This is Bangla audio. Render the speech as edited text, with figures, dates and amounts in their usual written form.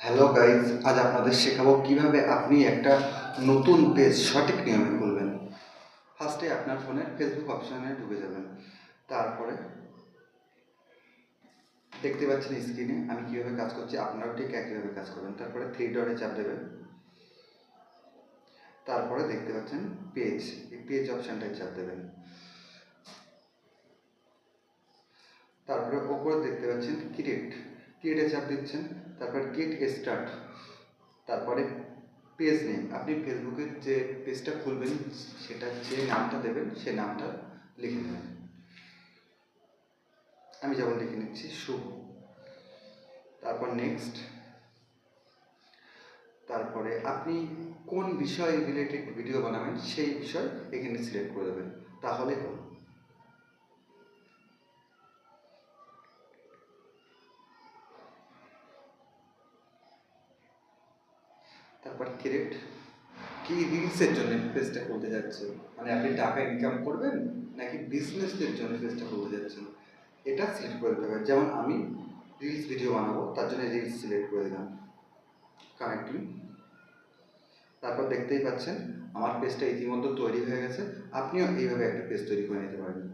হ্যালো গাইজ, আজ আপনাদের শেখাবো কিভাবে আপনি একটা নতুন পেজ সঠিক নিয়মে খুলবেন। ফার্স্টে আপনার ফোনে ফেসবুক অপশানে ঢুকে যাবেন। তারপরে দেখতে পাচ্ছেন স্ক্রিনে আমি কীভাবে কাজ করছি, আপনারাও ঠিক একইভাবে কাজ করবেন। তারপরে থ্রি ডটে চাপ দেবেন। তারপরে দেখতে পাচ্ছেন পেজ, এই পেজ অপশানটায় চাপ দেবেন। তারপরে ওপরে দেখতে পাচ্ছেন ক্রিয়েটে চাপ দিচ্ছেন। তারপর গেট স্টার্ট, তারপরে পেজ নেম, আপনি ফেসবুকের যে পেজটা খুলবেন সেটা যে নামটা দেবেন সে নামটা লিখে দেবেন। আমি যেমন লিখে নিচ্ছি শুভ। তারপর নেক্সট। তারপরে আপনি কোন বিষয় রিলেটেড ভিডিও বানাবেন সেই বিষয় এখানে সিলেক্ট করে দেবেন, তাহলে হলো। তারপর ক্রিয়েট, কি রিলসের জন্য পেজটা খুলতে যাচ্ছেন, মানে আপনি টাকা ইনকাম করবেন নাকি বিজনেসের জন্য পেজটা খুলতে যাচ্ছেন, এটা সিলেক্ট করে দিতে হবে। যেমন আমি রিলস ভিডিও বানাবো, তার জন্য রিলস সিলেক্ট করে দিলাম, কানেক্টিং। তারপর দেখতেই পাচ্ছেন আমার পেজটা ইতিমধ্যে তৈরি হয়ে গেছে। আপনিও এইভাবে একটা পেজ তৈরি করে নিতে পারবেন।